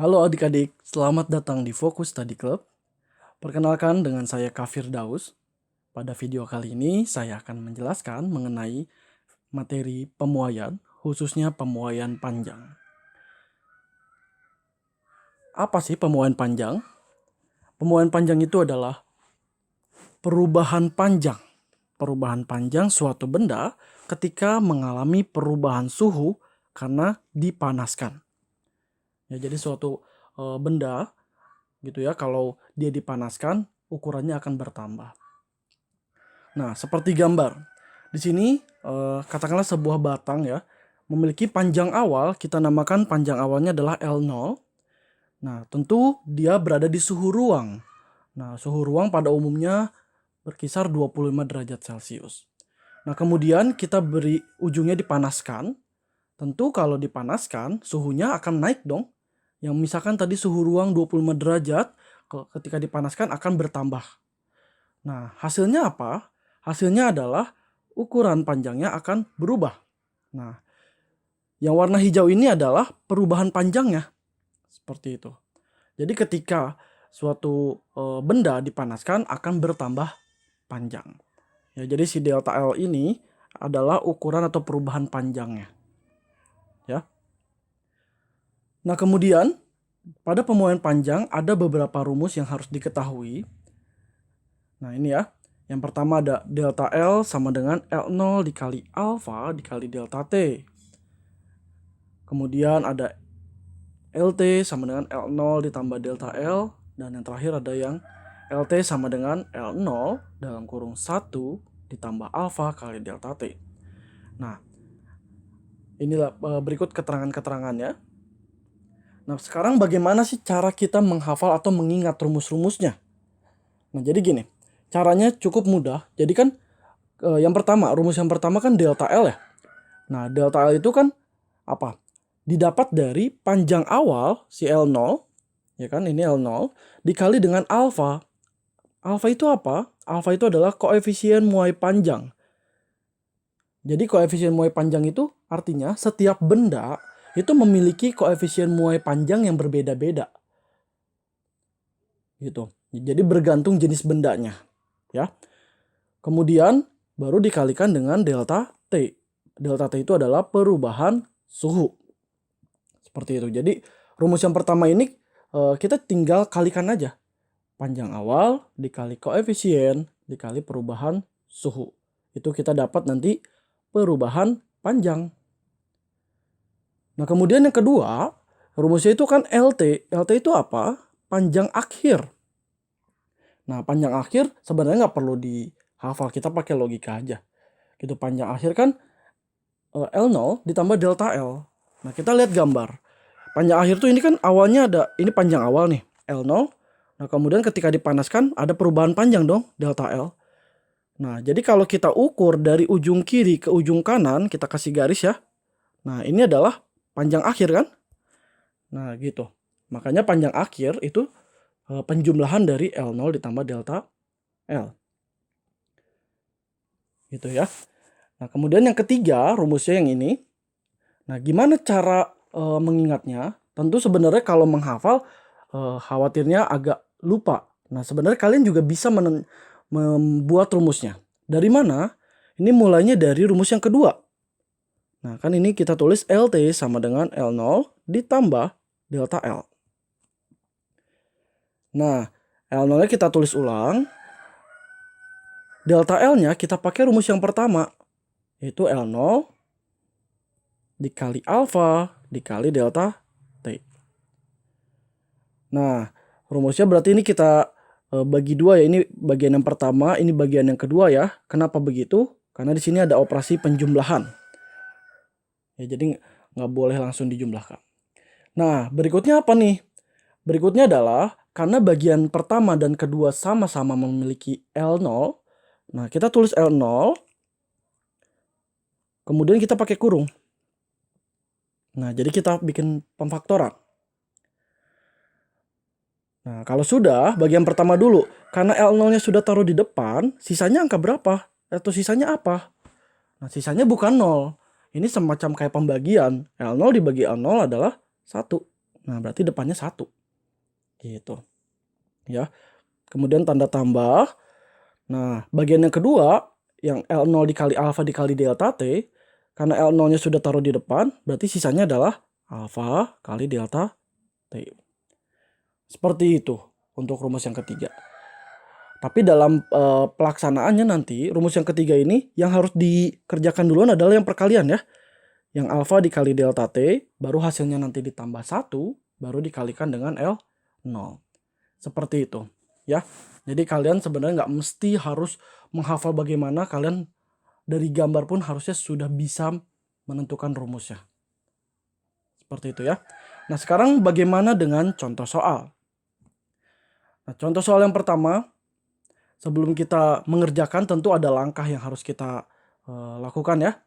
Halo adik-adik, selamat datang di Fokus Study Club. Perkenalkan dengan saya Kak Firdaus. Pada video kali ini saya akan menjelaskan mengenai materi pemuaian, khususnya pemuaian panjang. Apa sih pemuaian panjang? Pemuaian panjang itu adalah perubahan panjang. Perubahan panjang suatu benda ketika mengalami perubahan suhu karena dipanaskan. Ya, jadi suatu benda gitu ya, kalau dia dipanaskan ukurannya akan bertambah. Nah, seperti gambar. Di sini katakanlah sebuah batang ya, memiliki panjang awal, kita namakan panjang awalnya adalah L0. Nah, tentu dia berada di suhu ruang. Nah, suhu ruang pada umumnya berkisar 25 derajat Celcius. Nah, kemudian kita beri ujungnya dipanaskan. Tentu kalau dipanaskan, suhunya akan naik dong. Yang misalkan tadi suhu ruang 25 derajat, ketika dipanaskan akan bertambah. Nah, hasilnya apa? Hasilnya adalah ukuran panjangnya akan berubah. Nah, yang warna hijau ini adalah perubahan panjangnya. Seperti itu. Jadi ketika suatu benda dipanaskan akan bertambah panjang. Ya, jadi si delta L ini adalah ukuran atau perubahan panjangnya. Ya. Nah, kemudian pada pemuaian panjang ada beberapa rumus yang harus diketahui. Nah, ini ya. Yang pertama ada delta L sama dengan L0 dikali alfa dikali delta T. Kemudian ada LT sama dengan L0 ditambah delta L. Dan yang terakhir ada yang LT sama dengan L0 dalam kurung 1 ditambah alfa kali delta T. Nah, inilah berikut keterangan-keterangannya. Nah, sekarang bagaimana sih cara kita menghafal atau mengingat rumus-rumusnya? Nah, jadi gini, caranya cukup mudah. Jadi kan yang pertama, rumus yang pertama kan delta L ya. Nah, delta L itu kan apa? Didapat dari panjang awal si L0, ya kan, ini L0, dikali dengan alfa. Alfa itu apa? Alfa itu adalah koefisien muai panjang. Jadi koefisien muai panjang itu artinya setiap benda itu memiliki koefisien muai panjang yang berbeda-beda. Gitu. Jadi bergantung jenis bendanya, ya. Kemudian baru dikalikan dengan delta T. Delta T itu adalah perubahan suhu. Seperti itu. Jadi rumus yang pertama ini kita tinggal kalikan aja. Panjang awal dikali koefisien dikali perubahan suhu. Itu kita dapat nanti perubahan panjang. Nah, kemudian yang kedua, rumusnya itu kan LT. LT itu apa? Panjang akhir. Nah, panjang akhir sebenarnya nggak perlu dihafal, kita pakai logika aja. Gitu, panjang akhir kan L0 ditambah delta L. Nah, kita lihat gambar. Panjang akhir tuh ini kan awalnya ada, ini panjang awal nih, L0. Nah, kemudian ketika dipanaskan ada perubahan panjang dong, delta L. Nah, jadi kalau kita ukur dari ujung kiri ke ujung kanan, kita kasih garis ya. Nah, ini adalah panjang akhir kan? Nah, gitu. Makanya panjang akhir itu penjumlahan dari L0 ditambah delta L. Gitu ya. Nah, kemudian yang ketiga, rumusnya yang ini. Nah, gimana cara mengingatnya? Tentu sebenarnya kalau menghafal, khawatirnya agak lupa. Nah, sebenarnya kalian juga bisa membuat rumusnya. Dari mana? Ini mulainya dari rumus yang kedua. Nah, kan ini kita tulis LT sama dengan L0 ditambah delta L. Nah, L0-nya kita tulis ulang. Delta L-nya kita pakai rumus yang pertama, yaitu L0 dikali alfa dikali delta T. Nah, rumusnya berarti ini kita bagi dua ya. Ini bagian yang pertama, ini bagian yang kedua ya. Kenapa begitu? Karena di sini ada operasi penjumlahan. Ya, jadi nggak boleh langsung dijumlahkan. Nah, berikutnya apa nih? Berikutnya adalah karena bagian pertama dan kedua sama-sama memiliki L0. Nah, kita tulis L0. Kemudian kita pakai kurung. Nah, jadi kita bikin pemfaktoran. Nah, kalau sudah, bagian pertama dulu. Karena L0-nya sudah taruh di depan, sisanya angka berapa? Atau sisanya apa? Nah, sisanya bukan 0. Ini semacam kayak pembagian. L0 dibagi L0 adalah 1. Nah, berarti depannya 1. Gitu. Ya. Kemudian tanda tambah. Nah, bagian yang kedua, yang L0 dikali alfa dikali delta T, karena L0-nya sudah taruh di depan, berarti sisanya adalah alfa kali delta T. Seperti itu untuk rumus yang ketiga. Tapi dalam pelaksanaannya nanti, rumus yang ketiga ini yang harus dikerjakan duluan adalah yang perkalian ya. Yang alfa dikali delta T, baru hasilnya nanti ditambah 1, baru dikalikan dengan L0. Seperti itu ya. Jadi kalian sebenarnya nggak mesti harus menghafal bagaimana, kalian dari gambar pun harusnya sudah bisa menentukan rumusnya. Seperti itu ya. Nah, sekarang bagaimana dengan contoh soal? Nah, contoh soal yang pertama, sebelum kita mengerjakan tentu ada langkah yang harus kita lakukan ya.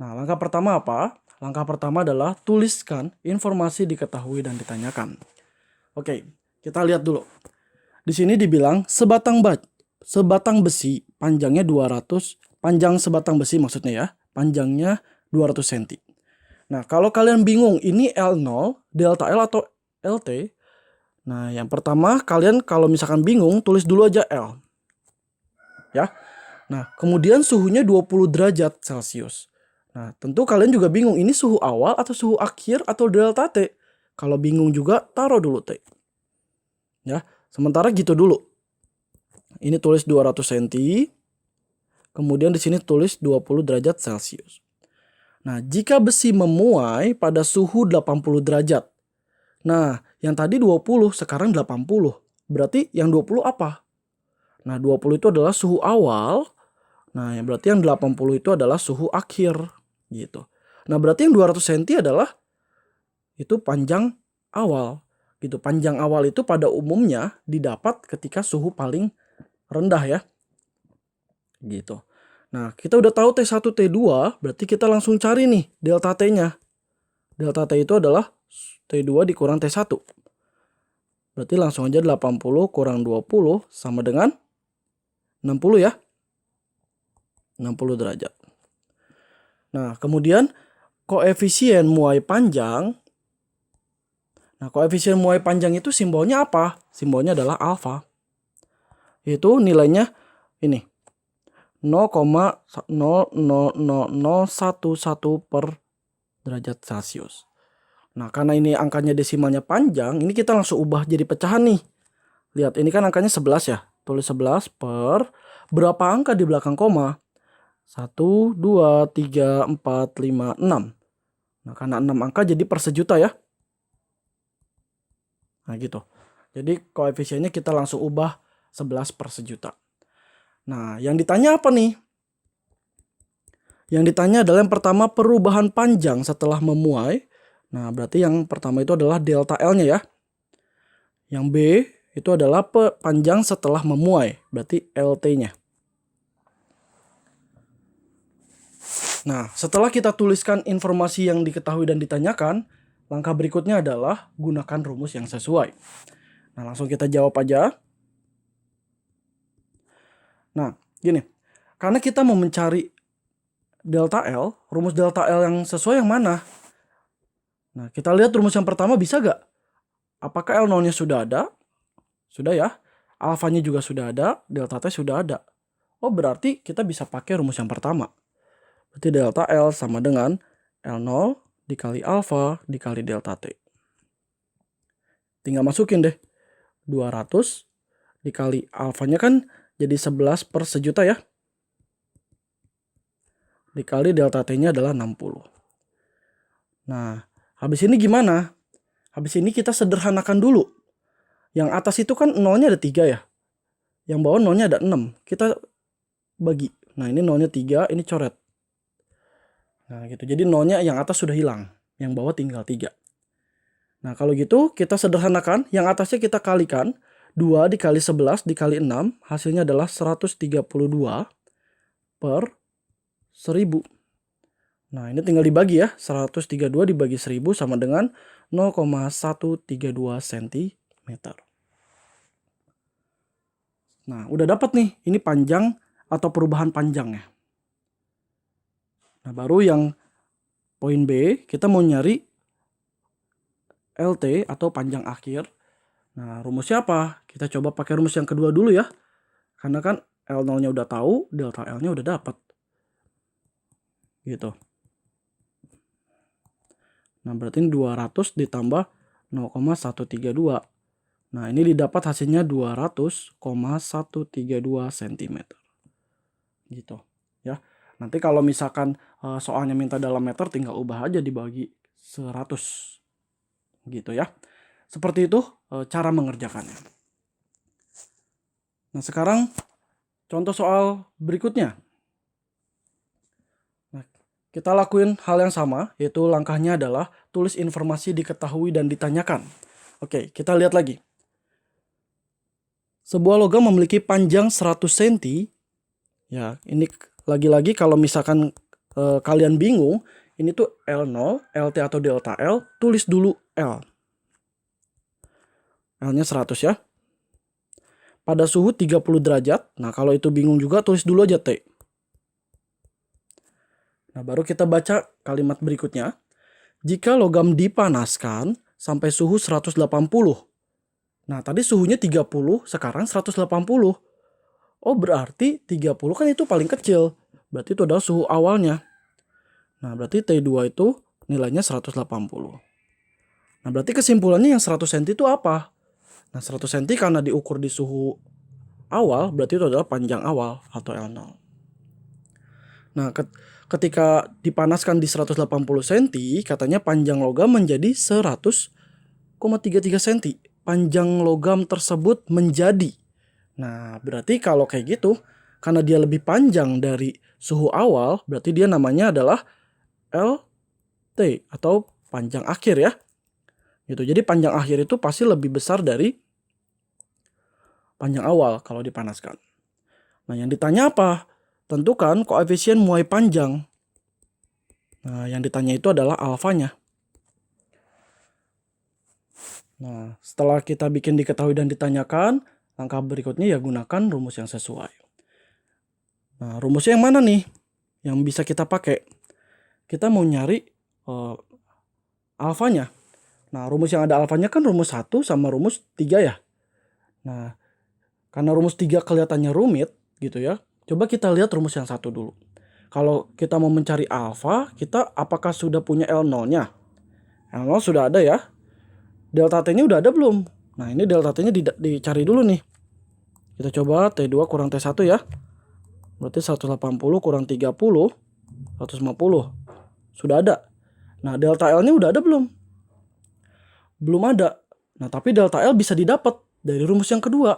Nah, langkah pertama apa? Langkah pertama adalah tuliskan informasi diketahui dan ditanyakan. Oke, kita lihat dulu. Di sini dibilang sebatang besi panjangnya 200, panjang sebatang besi maksudnya ya, panjangnya 200 cm. Nah, kalau kalian bingung ini L0, delta L atau LT, nah yang pertama kalian kalau misalkan bingung tulis dulu aja L. Ya. Nah, kemudian suhunya 20 derajat Celcius. Nah, tentu kalian juga bingung ini suhu awal atau suhu akhir atau delta T. Kalau bingung juga taruh dulu T. Ya, sementara gitu dulu. Ini tulis 200 cm. Kemudian di sini tulis 20 derajat Celcius. Nah, jika besi memuai pada suhu 80 derajat. Nah, yang tadi 20, sekarang 80. Berarti yang 20 apa? Nah, 20 itu adalah suhu awal. Nah, berarti yang 80 itu adalah suhu akhir. Gitu. Nah, berarti yang 200 cm adalah itu panjang awal. Gitu. Panjang awal itu pada umumnya didapat ketika suhu paling rendah ya. Gitu. Nah, kita udah tahu T1, T2, berarti kita langsung cari nih delta T-nya. Delta T itu adalah T2 dikurang T1. Berarti langsung aja 80 kurang 20 sama dengan 60 ya. 60 derajat. Nah, kemudian koefisien muai panjang. Nah, koefisien muai panjang itu simbolnya apa? Simbolnya adalah alfa. Itu nilainya ini. 0,00011 per derajat Celcius. Nah, karena ini angkanya desimalnya panjang, ini kita langsung ubah jadi pecahan nih. Lihat, ini kan angkanya 11 ya. Tulis 11 per berapa angka di belakang koma? 1, 2, 3, 4, 5, 6. Nah, karena 6 angka jadi per sejuta ya. Nah, gitu. Jadi koefisiennya kita langsung ubah 11 per sejuta. Nah, yang ditanya apa nih? Yang ditanya adalah yang pertama perubahan panjang setelah memuai. Nah, berarti yang pertama itu adalah delta L-nya ya. Yang B itu adalah panjang setelah memuai. Berarti LT-nya. Nah, setelah kita tuliskan informasi yang diketahui dan ditanyakan, langkah berikutnya adalah gunakan rumus yang sesuai. Nah, langsung kita jawab aja. Nah, gini. Karena kita mau mencari delta L, rumus delta L yang sesuai yang mana? Nah, kita lihat rumus yang pertama bisa gak? Apakah L0-nya sudah ada? Sudah ya. Alfanya juga sudah ada, delta T sudah ada. Oh, berarti kita bisa pakai rumus yang pertama. Berarti delta L sama dengan L0 dikali alfa dikali delta T. Tinggal masukin deh. 200 dikali alfanya kan jadi 11 per sejuta ya. Dikali delta T-nya adalah 60. Nah, habis ini gimana? Habis ini kita sederhanakan dulu. Yang atas itu kan nolnya ada 3 ya. Yang bawah nolnya ada 6. Kita bagi. Nah, ini nolnya 3, ini coret. Nah, gitu. Jadi nolnya yang atas sudah hilang. Yang bawah tinggal 3. Nah, kalau gitu kita sederhanakan. Yang atasnya kita kalikan. 2 dikali 11 dikali 6. Hasilnya adalah 132 per 1000. Nah, ini tinggal dibagi ya. 132 dibagi 1000 sama dengan 0,132 cm. Nah, udah dapat nih. Ini panjang atau perubahan panjangnya. Nah, baru yang poin B, kita mau nyari LT atau panjang akhir. Nah, rumusnya apa? Kita coba pakai rumus yang kedua dulu ya. Karena kan L0-nya udah tahu, delta L-nya udah dapat. Gitu. Nah, berarti 200 ditambah 0,132. Nah, ini didapat hasilnya 200,132 cm. Gitu. Ya. Nanti kalau misalkan soalnya minta dalam meter, tinggal ubah aja dibagi 100. Gitu ya. Seperti itu cara mengerjakannya. Nah, sekarang contoh soal berikutnya. Nah, kita lakuin hal yang sama, yaitu langkahnya adalah tulis informasi diketahui dan ditanyakan. Oke, kita lihat lagi. Sebuah logam memiliki panjang 100 cm. Ya, ini lagi-lagi kalau misalkan kalian bingung, ini tuh L0, LT atau delta L, tulis dulu L. L-nya 100 ya. Pada suhu 30 derajat. Nah, kalau itu bingung juga, tulis dulu aja T. Nah, baru kita baca kalimat berikutnya. Jika logam dipanaskan sampai suhu 180. Nah, tadi suhunya 30, sekarang 180. Oh, berarti 30 kan itu paling kecil. Berarti itu adalah suhu awalnya. Nah, berarti T2 itu nilainya 180. Nah, berarti kesimpulannya yang 100 cm itu apa? Nah, 100 cm karena diukur di suhu awal, berarti itu adalah panjang awal atau L0. Nah, ketika dipanaskan di 180 cm, katanya panjang logam menjadi 100,33 cm. Panjang logam tersebut menjadi. Nah, berarti kalau kayak gitu, karena dia lebih panjang dari suhu awal, berarti dia namanya adalah LT atau panjang akhir ya. Gitu. Jadi panjang akhir itu pasti lebih besar dari panjang awal kalau dipanaskan. Nah, yang ditanya apa? Tentukan koefisien muai panjang. Nah, yang ditanya itu adalah alfanya. Nah, setelah kita bikin diketahui dan ditanyakan, langkah berikutnya ya gunakan rumus yang sesuai. Nah, rumusnya yang mana nih? Yang bisa kita pakai? Kita mau nyari alfanya. Nah, rumus yang ada alfanya kan rumus 1 sama rumus 3 ya. Nah, karena rumus 3 kelihatannya rumit gitu ya. Coba kita lihat rumus yang 1 dulu. Kalau kita mau mencari alfa, kita apakah sudah punya L0-nya? L0 sudah ada ya. Delta T-nya udah ada belum? Nah, ini delta T-nya dicari dulu nih. Kita coba T2 kurang T1 ya. Berarti 180 kurang 30, 150. Sudah ada. Nah, delta L-nya udah ada belum? Belum ada. Nah, tapi delta L bisa didapat dari rumus yang kedua.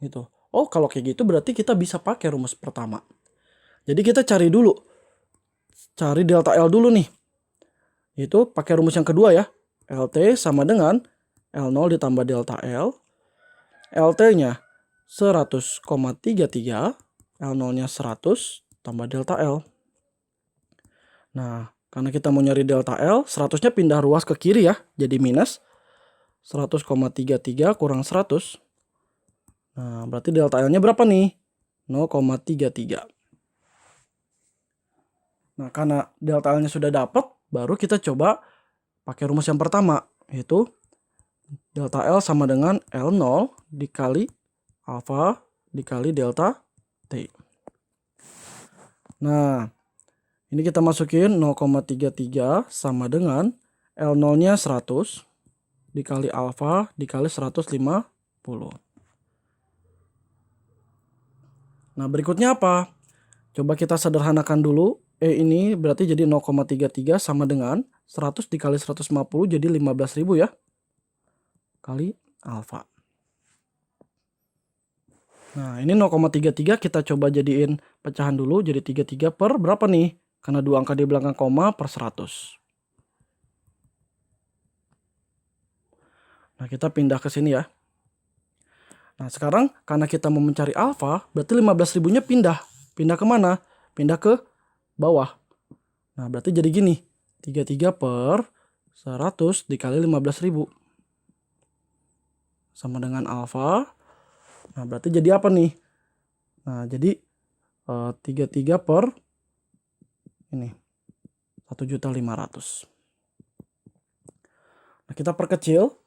Gitu. Oh, kalau kayak gitu berarti kita bisa pakai rumus pertama. Jadi kita cari dulu. Cari delta L dulu nih. Itu pakai rumus yang kedua ya. LT sama dengan L0 ditambah delta L. LT-nya 100,33. L0-nya 100 tambah delta L. Nah, karena kita mau nyari delta L, 100-nya pindah ruas ke kiri ya. Jadi minus 100,33 kurang 100. Nah, berarti delta L-nya berapa nih? 0,33. Nah, karena delta L-nya sudah dapat, baru kita coba pakai rumus yang pertama, yaitu delta L sama dengan L0 dikali alfa dikali delta T. Nah, ini kita masukin 0,33 sama dengan L0-nya 100 dikali alfa dikali 150. Nah, berikutnya apa? Coba kita sederhanakan dulu. Ini berarti jadi 0,33 sama dengan 100 dikali 150 jadi 15.000 ya. Kali alfa. Nah, ini 0,33 kita coba jadiin pecahan dulu. Jadi 33 per berapa nih? Karena dua angka di belakang koma per 100. Nah, kita pindah ke sini ya. Nah, sekarang karena kita mau mencari alfa, berarti 15.000-nya pindah. Pindah ke mana? Pindah ke bawah. Nah, berarti jadi gini. 33 per 100 dikali 15.000. Sama dengan alfa. Nah, berarti jadi apa nih? Nah, jadi 33 per ini 1.500.000. Nah, kita perkecil.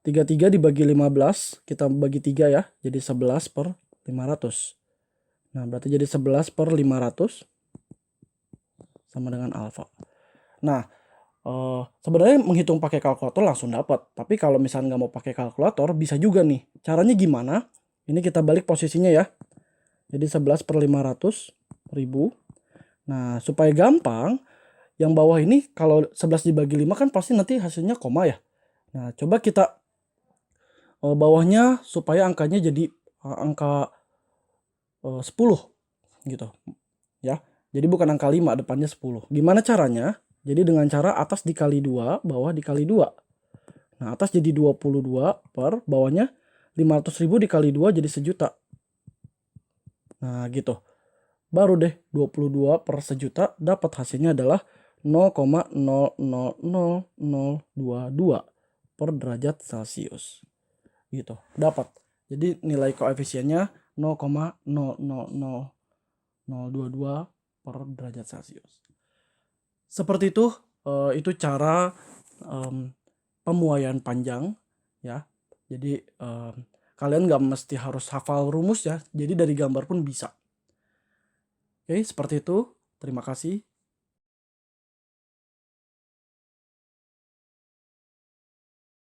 33 dibagi 15, kita bagi 3 ya, jadi 11 per 500. Nah, berarti jadi 11 per 500 sama dengan alfa. Nah, sebenarnya menghitung pakai kalkulator langsung dapat. Tapi kalau misalnya nggak mau pakai kalkulator, bisa juga nih. Caranya gimana? Ini kita balik posisinya ya. Jadi 11 per 500 ribu. Nah, supaya gampang, yang bawah ini kalau 11 dibagi 5 kan pasti nanti hasilnya koma ya. Nah, coba kita bawahnya supaya angkanya jadi angka 10 gitu ya. Jadi bukan angka 5, depannya 10. Gimana caranya? Jadi dengan cara atas dikali 2, bawah dikali 2. Nah, atas jadi 22 per bawahnya 500.000 dikali 2 jadi 1.000.000. Nah, gitu. Baru deh 22 per 1.000.000 dapat hasilnya adalah 0,000022 per derajat Celcius. Gitu. Dapat. Jadi nilai koefisiennya 0,000022 per derajat Celcius. Seperti itu cara pemuaian panjang ya. Jadi kalian nggak mesti harus hafal rumus ya. Jadi dari gambar pun bisa. Oke, seperti itu. Terima kasih.